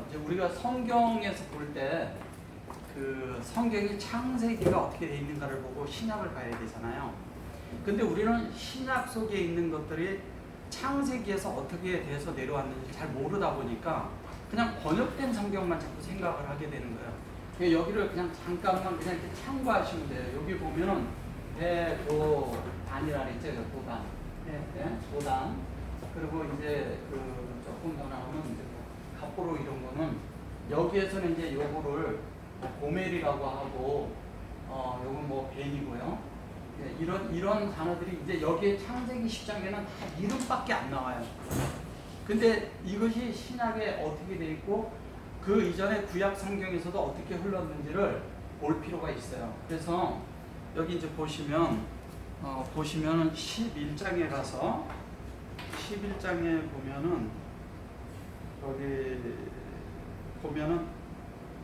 이제 우리가 성경에서 볼 때 그 성경이 창세기가 어떻게 되어 있는가를 보고 신약을 봐야 되잖아요. 근데 우리는 신약 속에 있는 것들이 창세기에서 어떻게 돼서 내려왔는지 잘 모르다 보니까 그냥 번역된 성경만 자꾸 생각을 하게 되는 거예요. 그러니까 여기를 그냥 잠깐만 그냥 이렇게 참고하시면 돼요. 여기 보면은 대도단이라 그랬죠. 도단. 도단. 그리고 이제 그 조금 더 나오면 이제 갑보로 이런 거는 여기에서는 이제 요거를 고멜이라고 하고 요건 뭐 벤이고요. 이런 단어들이 이제 여기에 창세기 10장에는 다 이름밖에 안 나와요. 근데 이것이 신약에 어떻게 돼 있고 그 이전에 구약 성경에서도 어떻게 흘렀는지를 볼 필요가 있어요. 그래서 여기 이제 보시면은 11장에 가서 11장에 보면은 여기 보면은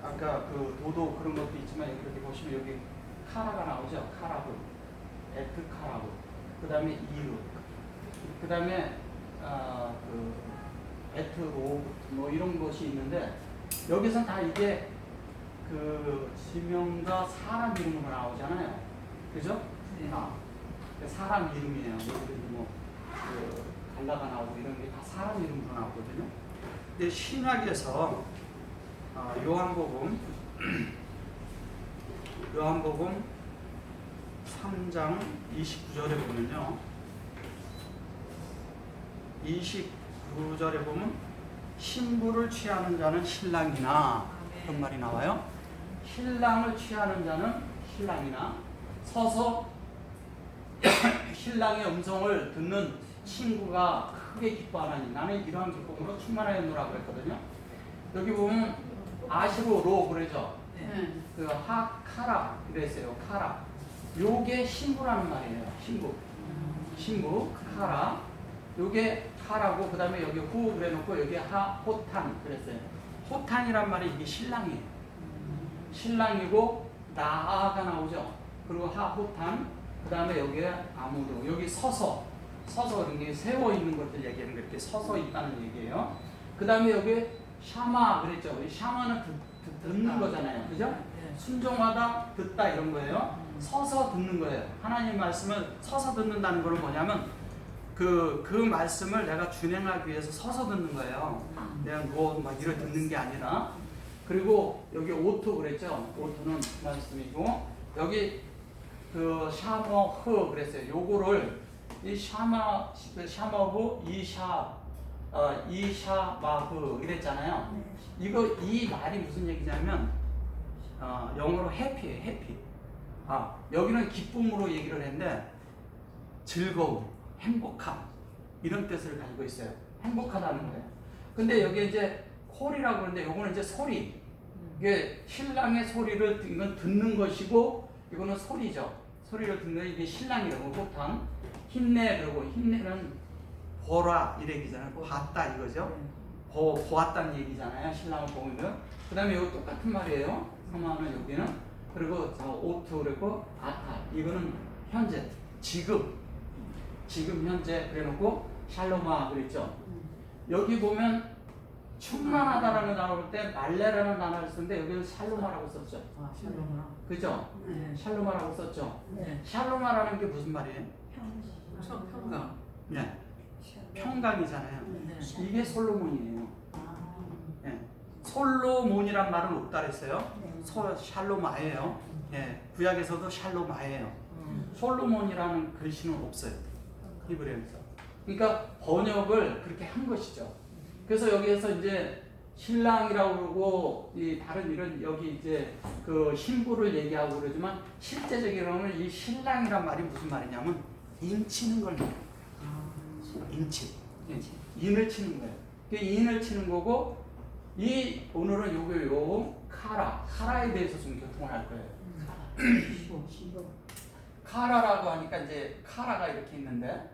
아까 그 도도 그런 것도 있지만 여기 이렇게 보시면 여기 카라가 나오죠. 카라브, 에트 카라브. 그 다음에 이르. 그 다음에 그 에트 로 뭐 이런 것이 있는데 여기서 다 이게 그 지명과 사람 이름으로 나오잖아요. 그죠? 사람 이름이에요. 여기 뭐그 갈라가 나오고 이런 게 다 사람 이름으로 나오거든요. 근데 신약에서 요한복음 3장 29절에 보면요. 29절에 보면 신부를 취하는 자는 신랑이나 그런 말이 나와요. 신랑을 취하는 자는 신랑이나 서서 신랑의 음성을 듣는 친구가 크게 기뻐하나니 나는 이러한 기쁨으로 충만하였노라 그랬거든요. 여기 보면 아시로로 그러죠. 그 카라 그랬어요. 카라. 요게 신부라는 말이에요. 신부 카라. 요게 카라고 그다음에 여기 후 그래놓고 여기 호탄 그랬어요. 호탄이란 말이 이게 신랑이에요. 신랑이고 나아가 나오죠. 그리고 호탄 그다음에 여기에 아무도 여기 서서 이런 게 세워 있는 것들 얘기하는 거 이렇게 서서 있다는 얘기예요. 그다음에 여기 샤마 그랬죠. 샤마는 듣는 거잖아요. 그죠? 순종하다, 듣다 이런 거예요. 서서 듣는 거예요. 하나님 말씀을 서서 듣는다는 거는 뭐냐면 그 말씀을 내가 준행하기 위해서 서서 듣는 거예요. 내가 막 이렇게 듣는 게 아니라. 그리고 여기 오토 그랬죠. 오토는 말씀이고 여기 그 샤머흐 그랬어요. 요거를 이 샤머흐 이샤마흐 이랬잖아요. 이 말이 무슨 얘기냐면 영어로 해피예요. 해피. 여기는 기쁨으로 얘기를 했는데 즐거움, 행복함 이런 뜻을 가지고 있어요. 행복하다는 거예요. 근데 여기 이제 콜이라고 그러는데 요거는 이제 소리. 이게 신랑의 소리를 이건 듣는 것이고 이거는 소리죠. 소리를 듣는 이게 신랑이라고 호탄. 힘내 그러고 힘내는 보라 이 얘기잖아요. 봤다 이거죠. 보았다는 얘기잖아요. 신랑을 보면. 그 다음에 이거 똑같은 말이에요. 사마는 여기는. 그리고 오트 그랬고 아타 이거는 현재 지금 현재 그래놓고 샬로마 그랬죠. 여기 보면 충만하다라는 단어를 때 말레라는 단어를 쓰는데 여기는 샬로마라고 썼죠. 샬로마. 그죠? 네. 샬로마라고 썼죠. 네. 샬로마라는 게 무슨 말이에요? 평강. 네. 평강이잖아요. 네. 이게 솔로몬이에요. 네. 솔로몬이란 말은 없다 그랬어요. 샬로마예요. 네. 구약에서도 샬로마예요. 솔로몬이라는 글씨는 없어요. 히브리어에서. 그러니까 번역을 그렇게 한 것이죠. 그래서 여기에서 이제 신랑이라고 그러고 이 다른 이런 여기 이제 그 신부를 얘기하고 그러지만 실제적으로는 이 신랑이란 말이 무슨 말이냐면 인치는 걸 말해요. 인치. 인을 치는 거예요. 인을 치는 거고 오늘은 요 카라에 대해서 좀 교통을 할 거예요. 카라라고 하니까 이제 카라가 이렇게 있는데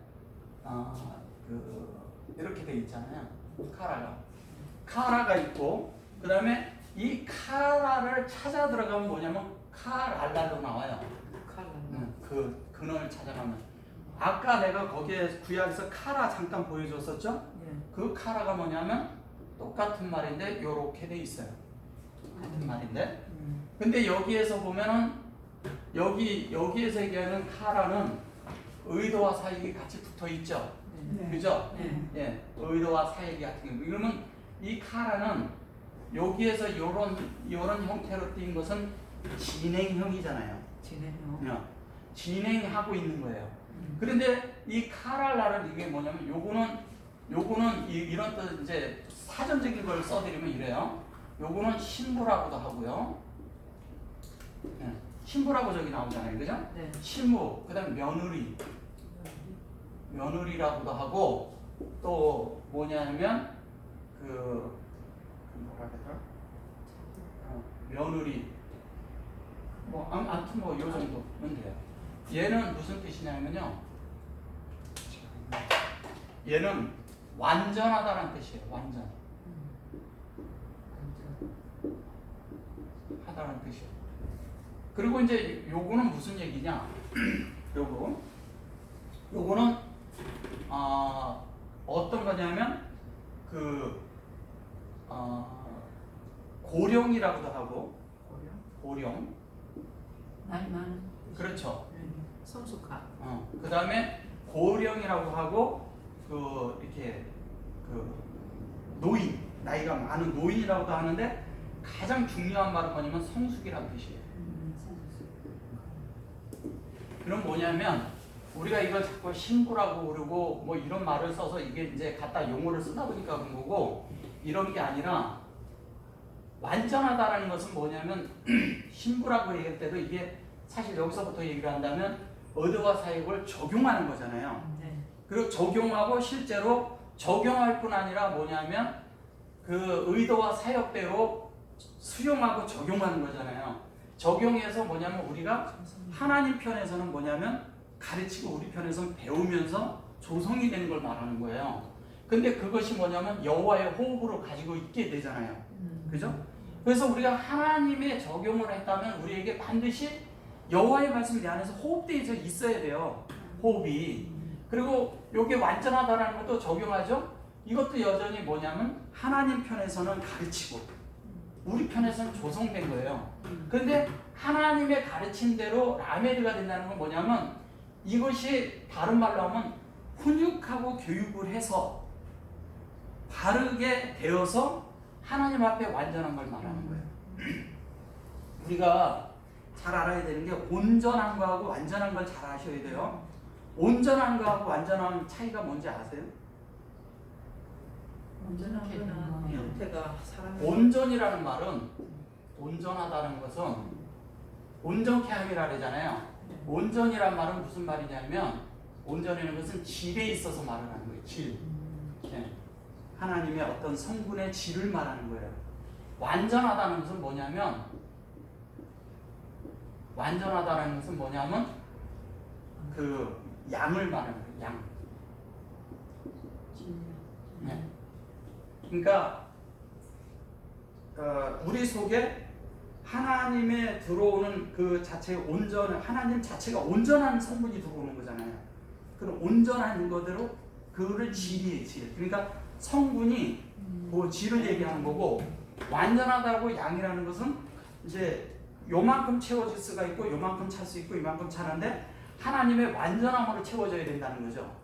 이렇게 돼 있잖아요. 카라가 있고 그 다음에 이 카라를 찾아 들어가면 뭐냐면 카랄라로 나와요. 그 근원을 찾아가면 아까 내가 거기에 구약에서 카라 잠깐 보여줬었죠? 네. 그 카라가 뭐냐면 똑같은 말인데 요렇게 돼 있어요. 같은 말인데. 근데 여기에서 보면은 여기에서 얘기하는 카라는 의도와 사역이 같이 붙어 있죠. 네. 그죠? 네. 예. 의도와 사역이 같은 경우. 그러면 이 카라는 여기에서 요런 형태로 띄인 것은 진행형이잖아요. 진행형. 진행하고 있는 거예요. 그런데 이 카랄라는 이게 뭐냐면 요거는 이런 뜻 이제 사전적인 걸 써드리면 이래요. 요거는 신부라고도 하고요. 예, 신부라고 저기 나오잖아요, 그죠? 네. 신부, 그다음 며느리라고도 하고 또 뭐냐면 그 뭐라 그러더라? 며느리. 뭐 아무튼 뭐 요 정도면 돼요. 얘는 무슨 뜻이냐면요. 얘는 완전하다는 뜻이에요. 완전. 하다는 뜻이에요. 그리고 이제 요거는 무슨 얘기냐? 요거는 어떤 거냐면 고령이라고도 하고 고령. 나이 많은. 그렇죠. 성숙한. 그 다음에 고령이라고 하고 이렇게 노인, 나이가 많은 노인이라고도 하는데 가장 중요한 말은 뭐냐면 성숙이라는 뜻이에요. 그럼 뭐냐면 우리가 이걸 자꾸 신부라고 그러고 뭐 이런 말을 써서 이게 이제 갖다 용어를 쓰다 보니까 그런 거고, 이런 게 아니라 완전하다라는 것은 뭐냐면 신부라고 얘기할 때도 이게 사실 여기서부터 얘기를 한다면 의도와 사역을 적용하는 거잖아요. 네. 그리고 적용하고 실제로 적용할 뿐 아니라 뭐냐면 그 의도와 사역대로 수용하고 적용하는 거잖아요. 적용해서 뭐냐면 우리가 하나님 편에서는 뭐냐면 가르치고 우리 편에서는 배우면서 조성이 되는 걸 말하는 거예요. 근데 그것이 뭐냐면 여호와의 호흡으로 가지고 있게 되잖아요. 그죠? 그래서 우리가 하나님의 적용을 했다면 우리에게 반드시 여호와의 말씀이 내 안에서 호흡되어 있어야 돼요. 호흡이. 그리고 이게 완전하다라는 것도 적용하죠. 이것도 여전히 뭐냐면 하나님 편에서는 가르치고 우리 편에서는 조성된 거예요. 그런데 하나님의 가르침대로 라메드가 된다는 건 뭐냐면 이것이 다른 말로 하면 훈육하고 교육을 해서 바르게 되어서 하나님 앞에 완전한 걸 말하는 거예요. 우리가 잘 알아야 되는 게 온전한 거하고 완전한 걸 잘 아셔야 돼요. 온전한 거하고 완전한 차이가 뭔지 아세요? 온전한 거는 형태가 사람의 온전이라는 말은 온전하다는 것은 온전케 함이라 그러잖아요. 온전이란 말은 무슨 말이냐면 온전이라는 것은 질에 있어서 말을 하는 거예요. 질. 네. 하나님의 어떤 성분의 질을 말하는 거예요. 완전하다는 것은 뭐냐면 그 양을 말하는 거예요. 양. 네. 그러니까 우리 속에 하나님의 들어오는 그 자체의 하나님 자체가 온전한 성분이 들어오는 거잖아요. 그럼 온전한 거대로 그거를 질이에요, 질. 그러니까 성분이 그 질을 얘기하는 거고, 완전하다고 양이라는 것은 이제 요만큼 채워질 수가 있고 요만큼 찰 수 있고 이만큼 차는데 하나님의 완전함으로 채워져야 된다는 거죠.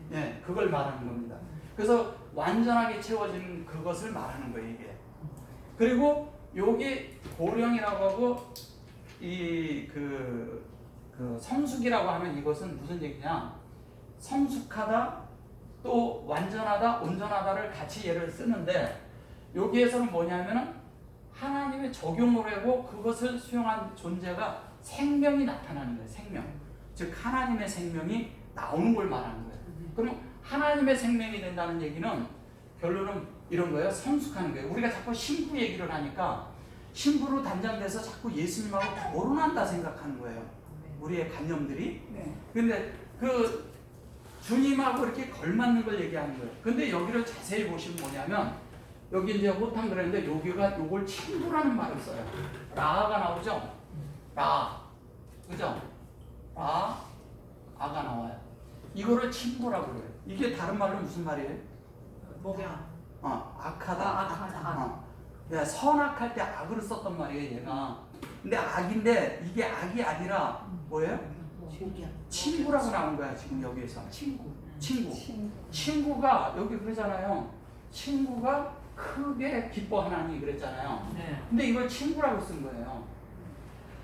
네, 그걸 말하는 겁니다. 그래서 완전하게 채워지는 그것을 말하는 거예요, 이게. 그리고 여기 고령이라고 하고 그 성숙이라고 하면 이것은 무슨 얘기냐? 성숙하다, 또 완전하다, 온전하다를 같이 예를 쓰는데 여기에서는 뭐냐면은 하나님의 적용을 하고 그것을 수용한 존재가 생명이 나타나는 거예요. 생명. 즉 하나님의 생명이 나오는 걸 말하는 거예요. 그럼 하나님의 생명이 된다는 얘기는 결론은 이런 거예요. 성숙하는 거예요. 우리가 자꾸 신부 얘기를 하니까 신부로 단장돼서 자꾸 예수님하고 결혼한다 생각하는 거예요. 우리의 관념들이. 근데 그 주님하고 이렇게 걸맞는 걸 얘기하는 거예요. 근데 여기를 자세히 보시면 뭐냐면 여기 이제 호탕 그랬는데 여기가 요걸 친구라는 말을 써요. 라가 나오죠? 라. 그죠? 아가 나와요. 이거를 친구라고 그래요. 이게 다른 말로 무슨 말이에요? 목양. 악하다. 악하다. 야, 선악할 때 악으로 썼단 말이에요, 얘가. 근데 악인데 이게 악이 아니라 뭐예요? 친구라고 나온 거야, 지금 여기에서. 친구. 친구가 여기 그러잖아요. 친구가 크게 기뻐하나니 그랬잖아요. 네. 근데 이걸 친구라고 쓴 거예요.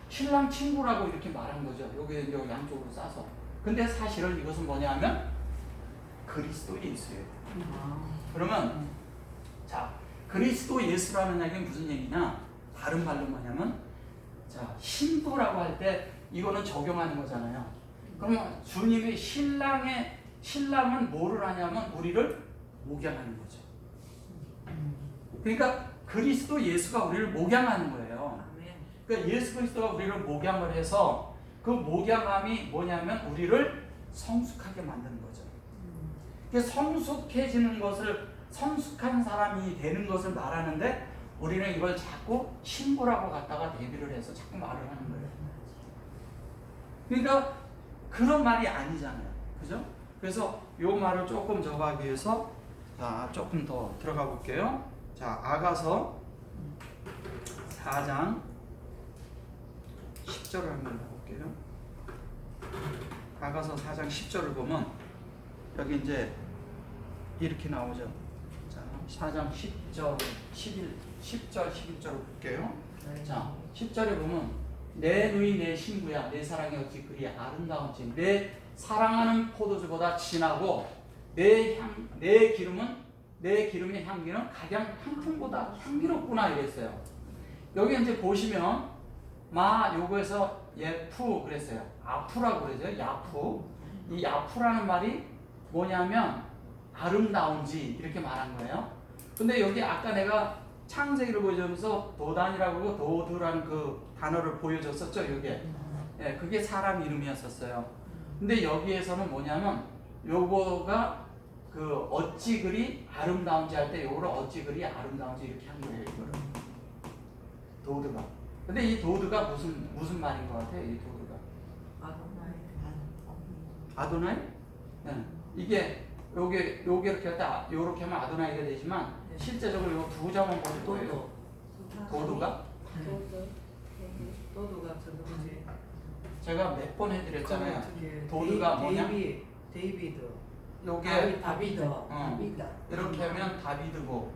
신랑 친구라고 이렇게 말한 거죠. 여기 양쪽으로 싸서. 근데 사실은 이것은 뭐냐면 그리스도 예수예요. 그러면 자, 그리스도 예수라는 얘기는 무슨 얘기냐? 다른 말로 뭐냐면 자, 신부라고 할 때 이거는 적용하는 거잖아요. 그러면 주님이 신랑은 뭐를 하냐면 우리를 목양하는 거죠. 그러니까 그리스도 예수가 우리를 목양하는 거예요. 그러니까 예수 그리스도가 우리를 목양을 해서 그 목양함이 뭐냐면 우리를 성숙하게 만드는 거죠. 그러니까 성숙해지는 것을 성숙한 사람이 되는 것을 말하는데 우리는 이걸 자꾸 신부라고 갖다가 대비를 해서 자꾸 말을 하는 거예요. 그러니까 그런 말이 아니잖아요. 그죠? 그래서 요 말을 조금 적하기 위해서 자, 조금 더 들어가 볼게요. 자, 아가서 4장 10절을 한번 볼게요. 아가서 4장 10절을 보면 여기 이제 이렇게 나오죠. 자, 4장 10절, 10절, 11절을 볼게요. 자, 10절에 보면 내 누이 내 신부야 내 사랑이 어찌 그리 아름다운지 내 사랑하는 포도주보다 진하고 내 기름의 향기는 각양 향품보다 향기롭구나 이랬어요. 여기 이제 보시면 요거에서 예푸 그랬어요. 아푸라고 그러죠. 야푸. 이 야푸라는 말이 뭐냐면 아름다운지 이렇게 말한 거예요. 근데 여기 아까 내가 창세기를 보여주면서 도단이라고 그러고 도드라는 그 단어를 보여줬었죠. 이게 그게 사람 이름이었었어요. 근데 여기에서는 뭐냐면 요거가 그 어찌 그리 아름다운지 할 때 요거를 어찌 그리 아름다운지 이렇게 한 거예요. 이거를 도드가. 근데 이 도드가 무슨 말인 것 같아요? 이 도드가 아도나이? 네. 이게 요게 이렇게 할 때 요렇게 하면 아도나이가 되지만 실제적으로 요 두 자만 보는 거예요. 도드가? 도도가 저거지. 제가 몇 번 해드렸잖아요. 도드가 뭐냐? 데이비드. 요게 다비드. 이렇게 하면 다비드고,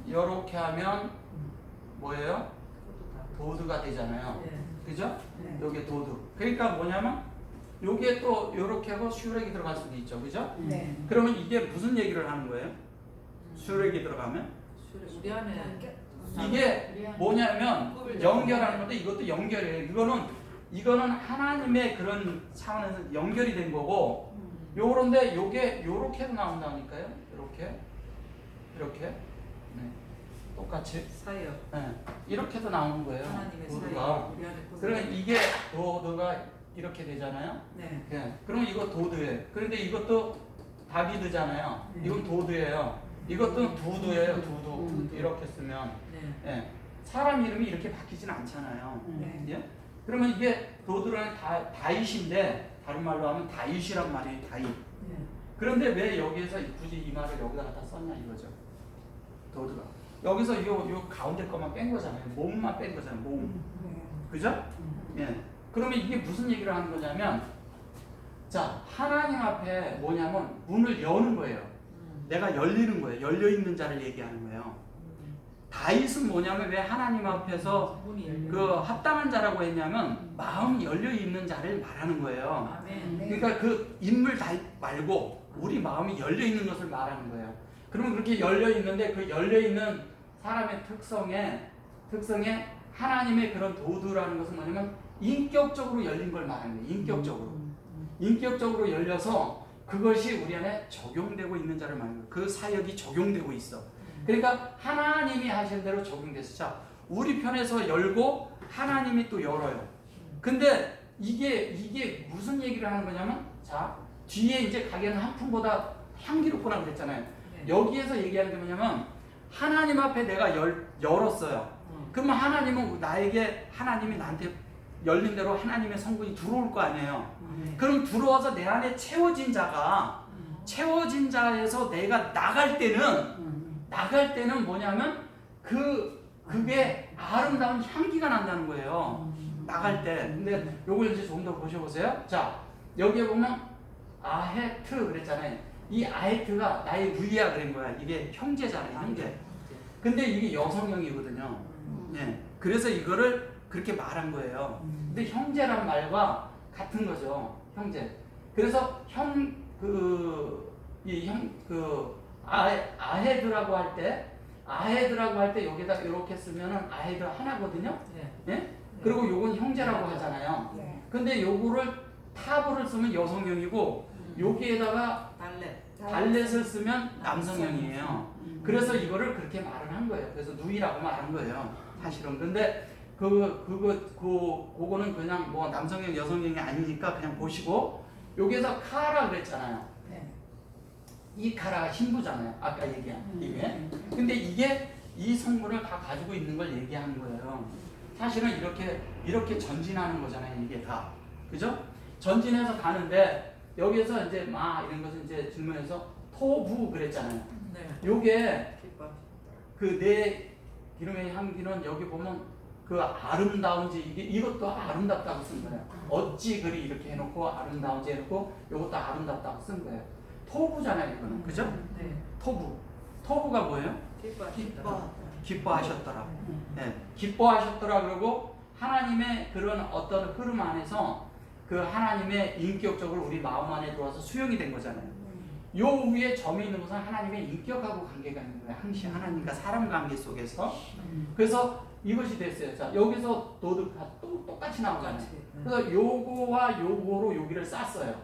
이렇게 하면 뭐예요? 도드가 되잖아요. 그죠? 요게 도드. 그러니까 뭐냐면 요게 또 요렇게 하고 슈렉이 들어갈 수도 있죠. 그죠? 그러면 이게 무슨 얘기를 하는 거예요? 슈렉이 들어가면? 우리 안에 이게 뭐냐면 연결하는 건데 이것도 연결이에요. 이거는 하나님의 그런 차원에서 연결이 된 거고 요런데 요게 요렇게도 나온다니까요. 이렇게 똑같이 사역. 이렇게도 나오는 거예요. 하나님의 도드가. 사역. 우리 안에 그러면 이게 도드가 이렇게 되잖아요. 그럼 이거 도드예요. 그런데 이것도 다비드잖아요. 이건 도드예요. 이것도 두두예요. 두두. 이렇게 쓰면 사람 이름이 이렇게 바뀌진 않잖아요. 예? 그러면 이게 도드라는 다윗인데 다른 말로 하면 다윗이란 말이에요. 다윗. 그런데 왜 여기에서 굳이 이 말을 여기다 갖다 썼냐 이거죠. 도드가. 여기서 요 가운데 것만 뺀 거잖아요. 몸만 뺀 거잖아요. 몸. 그죠? 예. 그러면 이게 무슨 얘기를 하는 거냐면 자, 하나님 앞에 뭐냐면 문을 여는 거예요. 내가 열리는 거예요. 열려있는 자를 얘기하는 거예요. 다윗은 뭐냐면 왜 하나님 앞에서 그 합당한 자라고 했냐면 마음이 열려있는 자를 말하는 거예요. 그러니까 그 인물 다윗 말고 우리 마음이 열려있는 것을 말하는 거예요. 그러면 그렇게 열려있는데 그 열려있는 사람의 특성에 하나님의 그런 도두라는 것은 뭐냐면 인격적으로 열린 걸 말하는 거예요. 인격적으로 열려서 그것이 우리 안에 적용되고 있는 자를 말하는 거예요. 그 사역이 적용되고 있어. 그러니까 하나님이 하신 대로 적용됐어. 자, 우리 편에서 열고 하나님이 또 열어요. 근데 이게 무슨 얘기를 하는 거냐면 자, 뒤에 이제 가게는 한 푼보다 향기롭구나 그랬잖아요. 여기에서 얘기하는 게 뭐냐면 하나님 앞에 내가 열었어요. 그러면 하나님이 나한테 열린 대로 하나님의 성분이 들어올 거 아니에요. 그럼 들어와서 내 안에 채워진 자에서 내가 나갈 때는 나갈 때는 뭐냐면 그게 아름다운 향기가 난다는 거예요. 나갈 때. 근데 요걸 이제 조금 더 보셔보세요. 자, 여기에 보면 아헤트 그랬잖아요. 이 아헤트가 나의 누이야 그런 거야. 이게 형제잖아요, 형제. 근데 이게 여성형이거든요. 예. 그래서 이거를 그렇게 말한 거예요. 근데 형제란 말과 같은 거죠. 형제. 그래서 아헤드라고 할 때 여기다 이렇게 쓰면은 아헤드 하나거든요. 네. 예? 그리고 요건 형제라고 하잖아요. 네. 근데 요거를 타브를 쓰면 여성형이고 여기에다가 달렛을 쓰면 남성형이에요. 그래서 이거를 그렇게 말을 한 거예요. 그래서 누이라고 말한 거예요. 사실은. 근데 그거는 그냥 뭐 남성형, 여성형이 아니니까 그냥 보시고 여기에서 카라 그랬잖아요. 네. 이 카라가 신부잖아요. 아까 얘기한 이게. 근데 이게 이 성분을 다 가지고 있는 걸 얘기하는 거예요. 사실은 이렇게 전진하는 거잖아요. 이게 다. 그죠? 전진해서 가는데 여기에서 이제 막 이런 것을 이제 질문해서 토부 그랬잖아요. 네. 요게 기뻐. 그 내 기름의 향기는 여기 보면 그 아름다운지 이것도 아름답다고 쓴 거예요. 어찌 그리 이렇게 해놓고 아름다운지 해놓고 이것도 아름답다고 쓴 거예요. 토부잖아요, 이거는. 그죠? 네. 토부가 뭐예요? 기뻐. 기뻐하셨더라. 네. 기뻐하셨더라. 그러고 하나님의 그런 어떤 흐름 안에서 그 하나님의 인격적으로 우리 마음 안에 들어와서 수용이 된 거잖아요. 요 위에 점이 있는 것은 하나님의 인격하고 관계가 있는 거예요. 항시 하나님과 사람 관계 속에서. 그래서 이것이 됐어요. 자, 여기서 똑같이 나오잖아요. 그래서 요거와 요거로 여기를 쌌어요.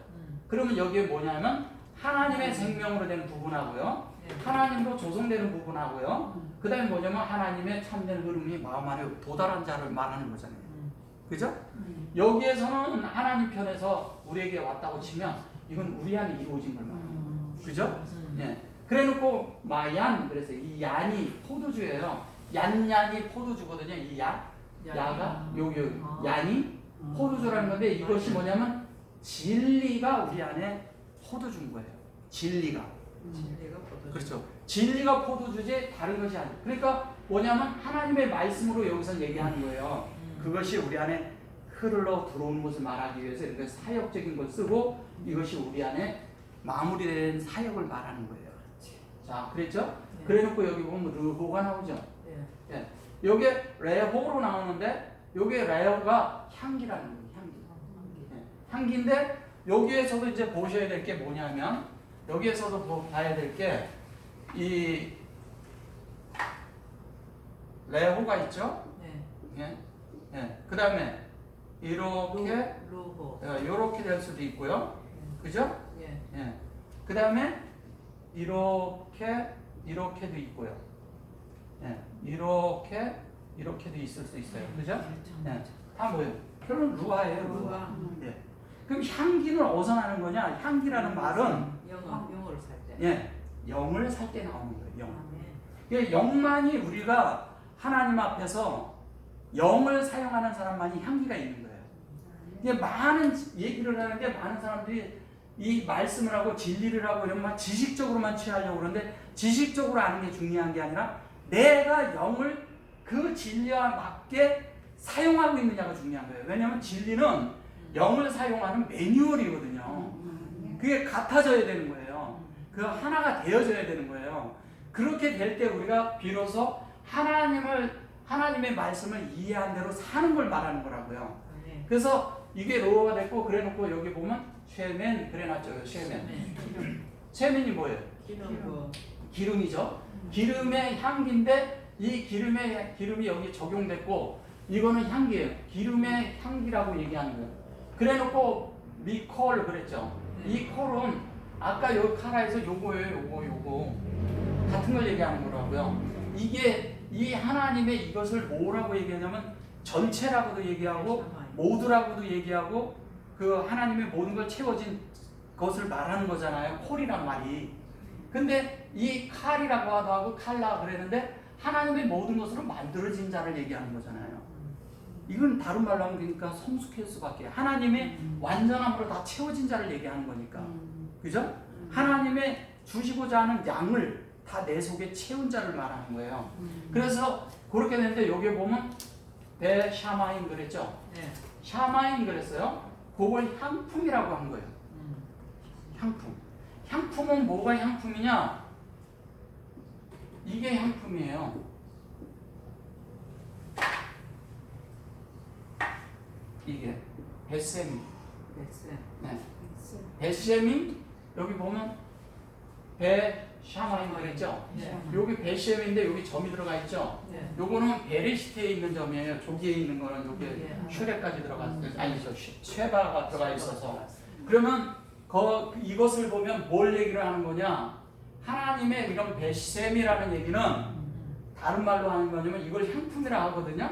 그러면 여기에 뭐냐면 하나님의 생명으로 된 부분하고요. 하나님으로 조성되는 부분하고요. 그 다음에 뭐냐면 하나님의 참된 흐름이 마음 안에 도달한 자를 말하는 거잖아요. 그죠? 여기에서는 하나님 편에서 우리에게 왔다고 치면 이건 우리 안에 이루어진 걸 말해요. 그죠? 예. 그래 놓고 마얀 그래서 이 얀이 포도주예요. 얀이 포도주거든요. 이 야가 여기 얀이 포도주라는 건데 이것이 뭐냐면 진리가 우리 안에 포도주인 거예요. 진리가. 진리가 포도주. 그렇죠. 진리가 포도주지 다른 것이 아니에요. 그러니까 뭐냐면 하나님의 말씀으로 여기서 얘기하는 거예요. 그것이 우리 안에 흘러 들어오는 것을 말하기 위해서 이렇게 사역적인 걸 쓰고 이것이 우리 안에 마무리된 사역을 말하는 거예요. 자, 그랬죠? 네. 그래 놓고 여기 보면 르호가 나오죠. 네. 예. 요게 레호로 나오는데 요게 레호가 향기라는 거예요. 향기. 예. 향기인데 여기에서도 이제 보셔야 될 게 뭐냐면 여기에서도 봐야 될 게 이 레호가 있죠? 네. 예. 예. 그 다음에 이렇게 로호. 이렇게 될 수도 있고요. 그죠? 예. 예. 그 다음에 이렇게도 있고요. 예. 이렇게도 있을 수 있어요. 그죠? 예. 다 뭐예요? 결론 루아예요. 루아. 예. 그럼 향기는 어디서 나는 거냐? 향기라는 말은 영어로 살 때. 예. 영을 살 때 나오는 거예요. 영. 아멘. 예, 영만이 우리가 하나님 앞에서 영을 사용하는 사람만이 향기가 있는 거예요. 이게 많은 얘기를 하는데 많은 사람들이 이 말씀을 하고 진리를 하고 이런 말 지식적으로만 취하려고 그러는데 지식적으로 아는 게 중요한 게 아니라 내가 영을 그 진리와 맞게 사용하고 있느냐가 중요한 거예요. 왜냐하면 진리는 영을 사용하는 매뉴얼이거든요. 그게 같아져야 되는 거예요. 그 하나가 되어져야 되는 거예요. 그렇게 될 때 우리가 비로소 하나님의 말씀을 이해한 대로 사는 걸 말하는 거라고요. 아멘. 그래서 이게 로어가 됐고 그래놓고 여기 보면 쉐멘 그래놨죠. 쉐멘이 뭐예요? 기름이죠. 기름의 향기인데 이 기름이 여기 적용됐고 이거는 향기예요. 기름의 향기라고 얘기하는 거예요. 그래놓고 미콜 그랬죠. 이 콜은 아까 여기 카라에서 요거예요. 요거 같은 걸 얘기하는 거라고요. 이게 이 하나님의 이것을 뭐라고 얘기하냐면 전체라고도 얘기하고 모두라고도 얘기하고 그 하나님의 모든 걸 채워진 것을 말하는 거잖아요. 콜이란 말이. 근데 이 칼이라고 하고 칼라 그랬는데 하나님의 모든 것으로 만들어진 자를 얘기하는 거잖아요. 이건 다른 말로 하면 그러니까 성숙할 수밖에. 하나님의 완전함으로 다 채워진 자를 얘기하는 거니까. 그죠? 하나님의 주시고자 하는 양을 다 내 속에 채운 자를 말하는 거예요. 그래서 그렇게 되는데 여기 보면 배 샤마인 그랬죠. 네. 샤마인 그랬어요. 그걸 향품이라고 한 거예요. 향품. 향품은 뭐가 향품이냐? 이게 향품이에요. 이게 베셈. 네. 네. 베셈이 여기 보면 배 샤마인 그랬죠. 네. 여기 베셈인데 여기 점이 들어가 있죠. 네. 요거는 베레시트에 있는 점이에요. 조기에 있는 거는 여기 네. 슈레까지 들어갔어요. 아니죠. 쉐바가 들어가 있어서. 그러면 이것을 보면 뭘 얘기를 하는 거냐? 하나님의 이런 베셈이라는 얘기는 다른 말로 하는 거냐면 이걸 향품이라 하거든요.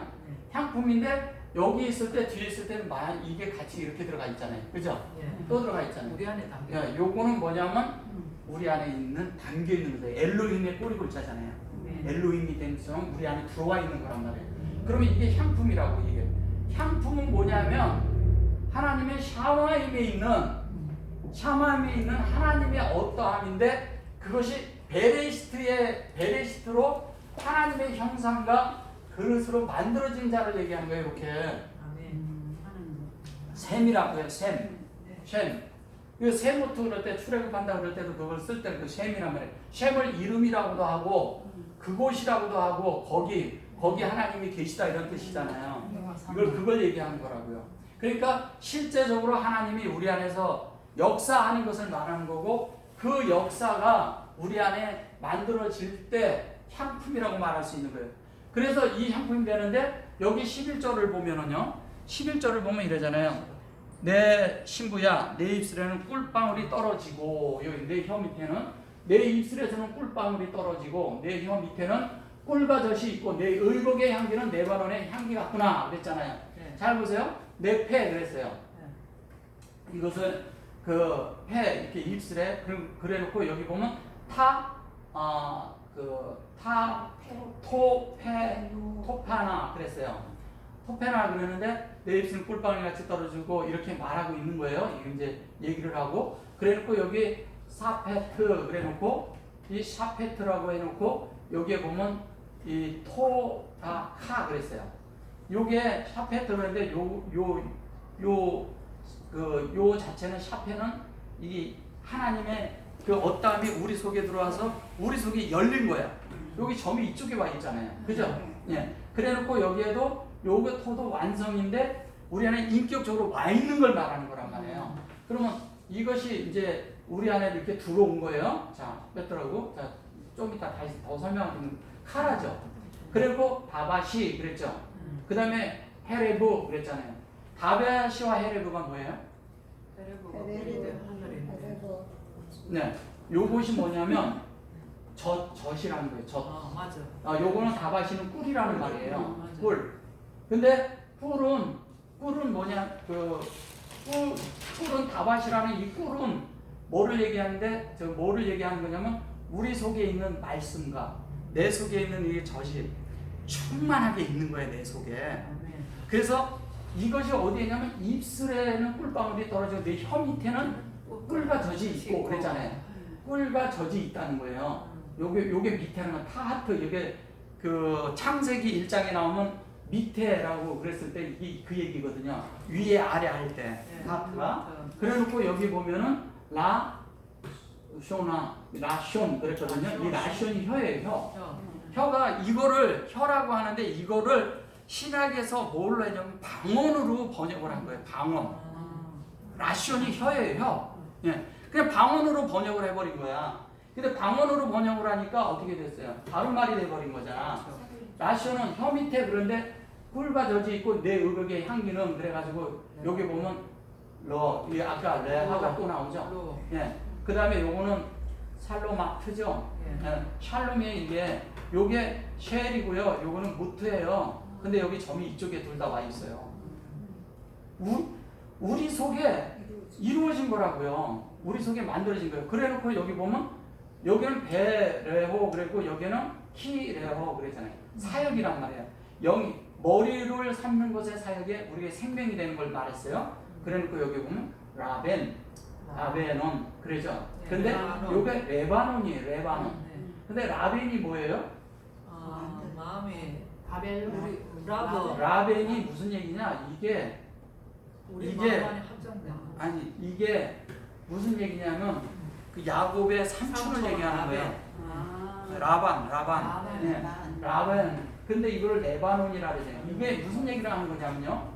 향품인데 여기 있을 때 뒤에 있을 때는 이게 같이 이렇게 들어가 있잖아요. 그죠? 네. 또 들어가 있잖아요. 우리 안에 담겨. 야, 요거는 뭐냐면 우리 안에 있는 담겨 있는 거예요. 엘로힘의 꼬리 글자잖아요. 네. 엘로힘이 된 것처럼 우리 안에 들어와 있는 거란 말이에요. 그러면 이게 향품이라고 이게. 향품은 뭐냐면 하나님의 샤마임에 있는 하나님의 어떠함인데 그것이 베레시트로 하나님의 형상과 그릇으로 만들어진 자를 얘기하는 거예요. 이렇게 아멘. 셈이라고 해요. 셈. 그 셈부터 그럴 때 출애굽한다 그럴 때도 그걸 쓸 때 그 셈이란 말이에요. 셈을 이름이라고도 하고 그곳이라고도 하고 거기 하나님이 계시다 이런 뜻이잖아요. 그걸 얘기하는 거라고요. 그러니까 실제적으로 하나님이 우리 안에서 역사하는 것을 말하는 거고 그 역사가 우리 안에 만들어질 때 향품이라고 말할 수 있는 거예요. 그래서 이 향품이 되는데 여기 11절을 보면은요. 11절을 보면 이러잖아요. 내 신부야 내 입술에는 꿀방울이 떨어지고 여기 내 혀 밑에는 내 입술에서는 꿀방울이 떨어지고 내 혀 밑에는 꿀과 젖이 있고 내 의복의 향기는 레바논의 향기 같구나 그랬잖아요. 네. 잘 보세요. 내 폐 그랬어요. 네. 이것을 그 폐 이렇게 입술에 그래놓고 여기 보면 토파나 그랬어요. 토페나 그러는데 내 입술은 꿀방울 같이 떨어지고 이렇게 말하고 있는 거예요. 이제 얘기를 하고 그래놓고 여기 사페트 그래놓고 이 샤페트라고 해놓고 여기에 보면 이 토라카 그랬어요. 요게 샤페트 그런데 요 자체는 샤페는 이 하나님의 그 어떠함이 우리 속에 들어와서 우리 속에 열린 거야. 여기 점이 이쪽에 와 있잖아요. 그죠? 예. 그래놓고 여기에도 요거 토도 완성인데 우리 안에 인격적으로 와 있는 걸 말하는 거란 말이에요. 그러면 이것이 이제 우리 안에 이렇게 들어온 거예요. 자, 뺐더라고. 자, 좀 이따 다시 더 설명하면 카라죠. 그리고 다바시 그랬죠. 그 다음에 헤레브 그랬잖아요. 다바시와 헤레브가 뭐예요? 네, 요것이 뭐냐면 젖이라는 거예요. 젖. 맞아. 요거는 다바시는 꿀이라는 말이에요. 맞아. 꿀. 근데 꿀은 뭐냐? 꿀은 다바시라는 이 꿀은 뭐를 얘기하는데 뭐를 얘기하는 거냐면 우리 속에 있는 말씀과 내 속에 있는 이 젖이 충만하게 있는 거예요. 내 속에. 아멘. 그래서 이것이 어디에 있냐면 입술에는 꿀방울이 떨어지고 내 혀 밑에는 꿀과 젖이 있고 그랬잖아요. 꿀과 젖이 있다는 거예요. 요게 밑에는 건 타하트. 이게 그 창세기 1장에 나오면 밑에라고 그랬을 때 그 얘기거든요. 위에 아래 할 때 타하트가. 그래놓고 여기 보면은 라숀 그랬거든요. 이 라숀이 혀예요. 혀가 이거를 혀라고 하는데 이거를 신학에서 뭘로 했냐면 방언으로 번역을 한 거예요. 방언. 라숀이 혀예요. 혀. 예. 그냥 방언으로 번역을 해버린 거야. 근데 방언으로 번역을 하니까 어떻게 됐어요? 다른 말이 돼버린 거잖아. 라숀은 혀 밑에 그런데 꿀과 젖이 있고 내 의복의 향기는 그래가지고 여기 보면 이 아까 레하가 또 나오죠. 예. 그 다음에 요거는 살로마트죠. 예. 샬롬이 요게 쉘이고요. 요거는 무트예요. 근데 여기 점이 이쪽에 둘 다 와 있어요. 우리 속에 이루어진 거라고요. 우리 속에 만들어진 거예요. 그래놓고 여기 보면 여기는 베레호 그랬고 여기는 키레호 그랬잖아요. 사역이란 말이에요. 머리를 삼는 것의 사역에 우리가 생명이 되는 걸 말했어요. 그래놓고 여기 보면 라벤, 아베논 그러죠. 근데 요게 레바논이에요. 레바논. 근데 라벤이 뭐예요? 마음에 바벨 우리 라브 라벤이 무슨 얘기냐? 우리 이게- 마음 안에 합정된 아니 이게 무슨 얘기냐면 그 야곱의 삼촌을 얘기하는 거예요. 라반. 네. 라반. 근데 이걸 레바논이라 그래요. 이게 무슨 얘기를 하는 거냐면요.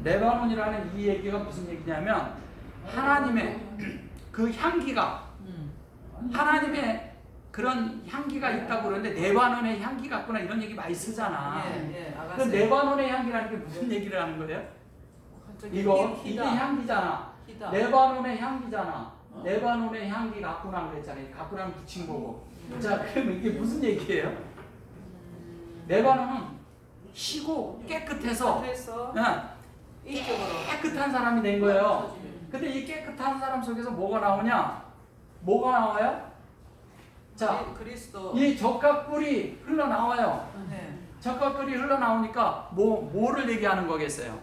레바논이라는 이 얘기가 무슨 얘기냐면 하나님의 그 향기가 하나님의 그런 향기가 있다고 그러는데 레바논의 향기 같구나 이런 얘기 많이 쓰잖아. 예, 그 아가씨. 레바논의 향기라는 게 무슨 얘기를 하는 거예요? 갑자기 이게 희다. 향기잖아. 희다. 레바논의 향기잖아. 레바논의 향기 갖구나 그랬잖아요. 갖구나는 붙인 거고. 자, 그러면 이게 무슨 얘기예요? 레바논은 희고 깨끗해서 해서 응, 이쪽으로 깨끗한 사람이 된 거예요. 근데 이 깨끗한 사람 속에서 뭐가 나오냐? 뭐가 나와요? 자, 그리스도. 이 적각불이 흘러나와요. 네. 적각불이 흘러나오니까 뭐를 얘기하는 거겠어요?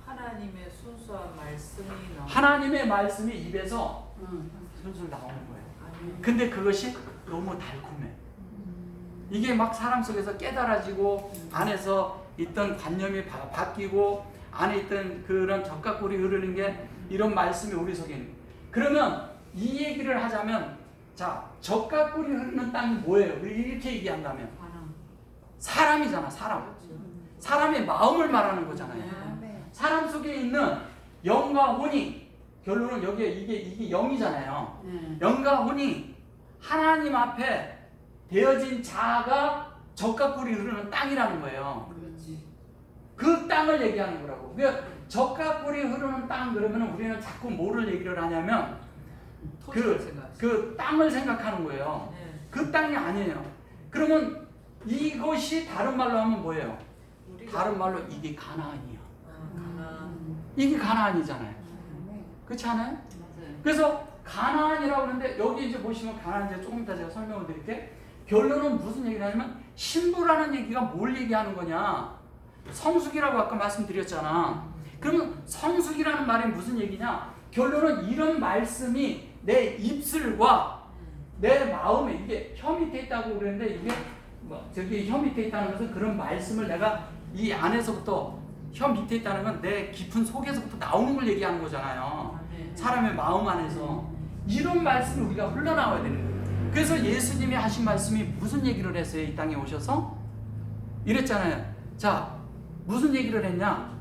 하나님의 순수한 말씀이 나오. 하나님의 말씀이 입에서 술술 나오는 거예요. 근데 그것이 너무 달콤해. 이게 막 사람 속에서 깨달아지고 안에서 있던 관념이 바뀌고 안에 있던 그런 적각불이 흐르는 게 이런 말씀이 우리 속에 있는 거예요. 그러면 이 얘기를 하자면 자, 적각불이 흐르는 땅이 뭐예요? 이렇게 얘기한다면 사람이잖아. 사람의 마음을 말하는 거잖아요. 사람 속에 있는 영과 혼이 결론은 여기에 이게 영이잖아요. 영과 혼이 하나님 앞에 되어진 자아가 적각불이 흐르는 땅이라는 거예요. 그 땅을 얘기하는 거라고. 그러니까 적각불이 흐르는 땅 그러면 우리는 자꾸 뭐를 얘기를 하냐면 그 땅을 생각하는 거예요. 네. 그 땅이 아니에요. 그러면 이것이 다른 말로 하면 뭐예요? 다른 말로 이게 가나안이에요. 이게 가나안이잖아요. 그렇지 않아요? 그래서 가나안이라고 하는데 여기 이제 보시면 가나안 이제 조금 이따 제가 설명을 드릴게. 결론은 무슨 얘기를 하냐면 신부라는 얘기가 뭘 얘기하는 거냐? 성숙이라고 아까 말씀드렸잖아. 그러면 성숙이라는 말이 무슨 얘기냐? 결론은 이런 말씀이 내 입술과 내 마음에 이게 혀 밑에 있다고 그랬는데 이게 저기 혀 밑에 있다는 것은 그런 말씀을 내가 이 안에서부터 혀 밑에 있다는 건 내 깊은 속에서부터 나오는 걸 얘기하는 거잖아요. 사람의 마음 안에서 이런 말씀이 우리가 흘러나와야 되는 거예요. 그래서 예수님이 하신 말씀이 무슨 얘기를 했어요? 이 땅에 오셔서 이랬잖아요. 자, 무슨 얘기를 했냐?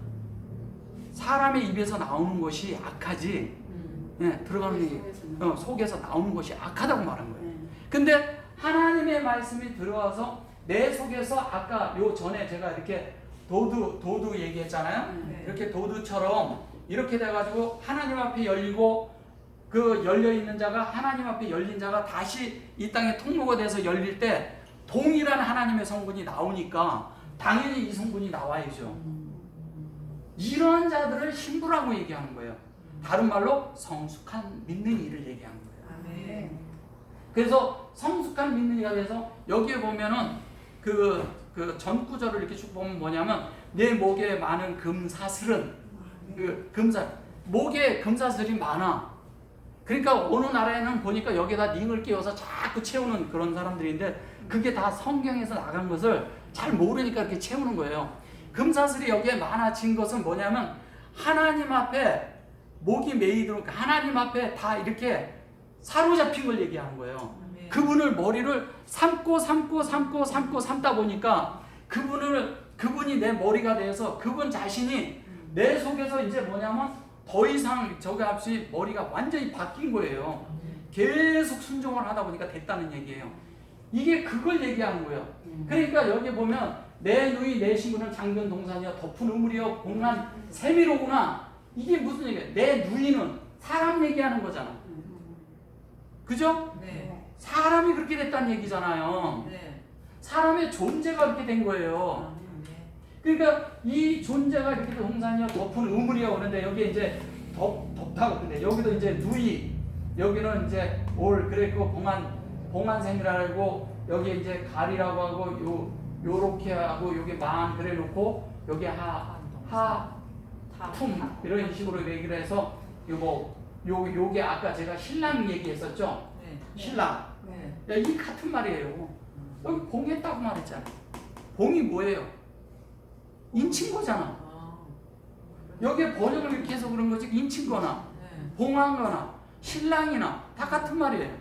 사람의 입에서 나오는 것이 악하지. 예, 들어가는 얘기, 속에서 나오는 것이 악하다고 말한 거예요. 근데 하나님의 말씀이 들어와서 내 속에서 아까 요 전에 제가 이렇게 도두 얘기했잖아요. 이렇게 도두처럼 이렇게 돼가지고 하나님 앞에 열리고 그 열려 있는 자가 하나님 앞에 열린 자가 다시 이 땅에 통로가 돼서 열릴 때 동일한 하나님의 성분이 나오니까 당연히 이 성분이 나와야죠. 이러한 자들을 신부라고 얘기하는 거예요. 다른 말로 성숙한 믿는 이를 얘기하는 거예요. 그래서 성숙한 믿는 이가 돼서 여기에 보면은 그 전 구절을 이렇게 쭉 보면 뭐냐면 내 목에 많은 금사슬은 목에 금사슬이 많아. 그러니까 어느 나라에는 보니까 여기다 링을 끼워서 자꾸 채우는 그런 사람들인데 그게 다 성경에서 나간 것을 잘 모르니까 이렇게 채우는 거예요. 금사슬이 여기에 많아진 것은 뭐냐면 하나님 앞에 목이 메이도록 하나님 앞에 다 이렇게 사로잡힌 걸 얘기하는 거예요. 그분을 머리를 삼다 보니까 그분이 내 머리가 돼서 그분 자신이 내 속에서 이제 뭐냐면 더 이상 저기 없이 머리가 완전히 바뀐 거예요. 계속 순종을 하다 보니까 됐다는 얘기예요. 이게 그걸 얘기하는 거예요. 그러니까 여기 보면 내 누이 내 신부는 장변 동산이여 덮은 우물이여 공난 세미로구나. 이게 무슨 얘기예요? 내 누이는 사람 얘기하는 거잖아. 그죠? 네. 사람이 그렇게 됐다는 얘기잖아요. 네. 사람의 존재가 그렇게 된 거예요. 그러니까 이 존재가 이렇게 동산이여 덮은 우물이여 오는데 여기 이제 덮다고 근데 여기도 이제 누이 여기는 이제 그랬고 봉안샘이라고 여기 이제 가리라고 하고 요렇게 하고 여기 만 그래 놓고 여기 툼 이런 식으로 얘기를 해서 요게 아까 제가 신랑 얘기했었죠. 신랑 네. 야, 이 같은 말이에요. 여기 봉했다고 말했잖아. 봉이 뭐예요? 인친거잖아. 아, 여기에 번역을 이렇게 해서 그런 거지 인친거나 네. 봉한거나 신랑이나 다 같은 말이에요.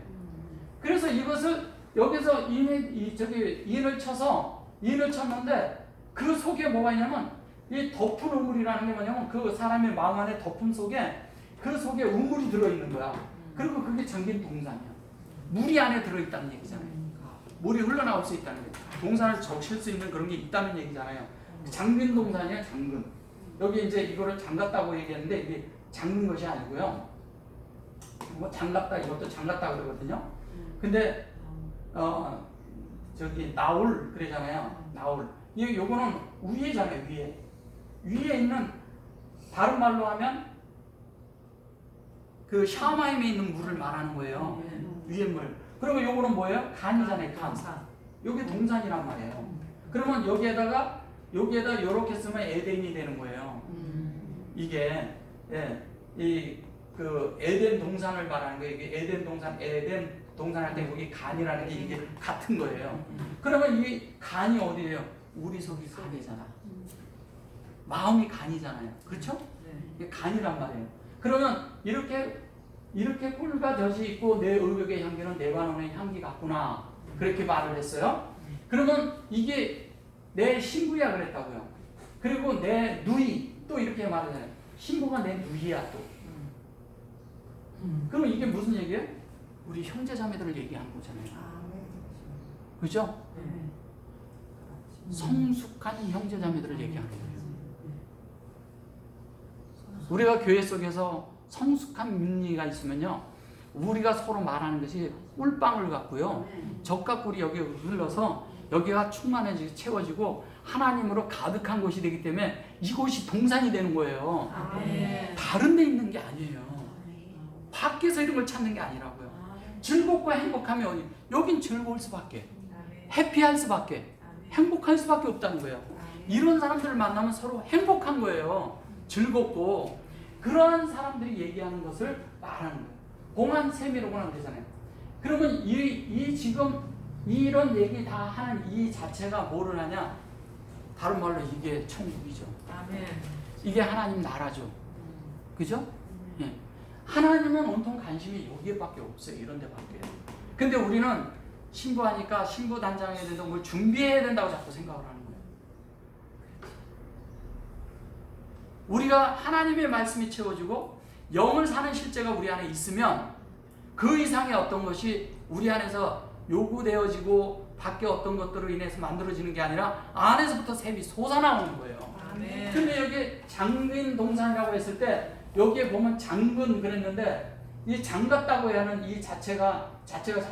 그래서 이것을 여기서 인을 쳤는데 그 속에 뭐가 있냐면 이 덮은 우물이라는 게 뭐냐면 그 사람의 마음 안에 덮음 속에 그 속에 우물이 들어있는 거야. 그리고 그게 잠긴 동산이야. 물이 안에 들어있다는 얘기잖아요. 물이 흘러나올 수 있다는 게 동산을 적실 수 있는 그런 게 있다는 얘기잖아요. 잠긴 동산이야, 잠근. 여기 이제 이거를 잠갔다고 얘기했는데 이게 잠근 것이 아니고요. 뭐 장갑다 이것도 장갔다 그러거든요. 근데 저기 나올 그러잖아요. 나올. 요거는 위에잖아요. 위에 있는 다른 말로 하면 그 샤마임에 있는 물을 말하는 거예요. 위에 물. 그리고 요거는 뭐예요? 간이잖아요. 간. 요게 동산이란 말이에요. 그러면 여기에다 요렇게 쓰면 에덴이 되는 거예요. 이게 그 에덴 동산을 말하는 거예요. 이게 에덴 동산 할 때 여기 간이라는 게 이게 같은 거예요. 그러면 이 간이 어디예요? 우리 속이 간이잖아. 마음이 간이잖아요. 그렇죠? 네. 이게 간이란 말이에요. 그러면 이렇게 꿀과 젖이 있고 내 의복의 향기는 레바논의 향기 같구나. 그렇게 말을 했어요. 그러면 이게 내 신부야 그랬다고요. 그리고 내 누이 또 이렇게 말하잖아요. 신부가 내 누이야 또. 그러면 이게 무슨 얘기예요? 우리 형제자매들을 얘기하는 거잖아요. 그죠? 네. 성숙한 형제자매들을 얘기하는 거예요. 우리가 교회 속에서 성숙한 민리가 있으면요, 우리가 서로 말하는 것이 꿀방울 같고요, 젖과 꿀이 여기 흘러서 여기가 충만해지고 채워지고 하나님으로 가득한 곳이 되기 때문에 이곳이 동산이 되는 거예요. 네. 다른 데 있는 게 아니에요. 밖에서 이런 걸 찾는 게 아니라고요. 즐겁고 행복하면 어디? 여긴 즐거울 수밖에, 해피할 수밖에, 행복할 수밖에 없다는 거예요. 이런 사람들을 만나면 서로 행복한 거예요. 즐겁고. 그러한 사람들이 얘기하는 것을 말하는 거예요. 봉한 셈이라고는 그러잖아요. 그러면 이 지금 이런 얘기 다 하는 이 자체가 뭐를 하냐? 다른 말로 이게 천국이죠. 아멘. 이게 하나님 나라죠. 그죠? 예. 하나님은 온통 관심이 여기에밖에 없어요. 이런 데밖에. 근데 우리는 신부하니까 신부 단장해야 된다, 뭘 준비해야 된다고 자꾸 생각을 하는 거예요. 우리가 하나님의 말씀이 채워지고 영을 사는 실제가 우리 안에 있으면 그 이상의 어떤 것이 우리 안에서 요구되어지고 밖에 어떤 것들로 인해서 만들어지는 게 아니라 안에서부터 샘이 솟아나오는 거예요. 아멘. 근데 여기 장근 동산이라고 했을 때 여기에 보면 장근 그랬는데 이 장갔다고 하는 이 자체가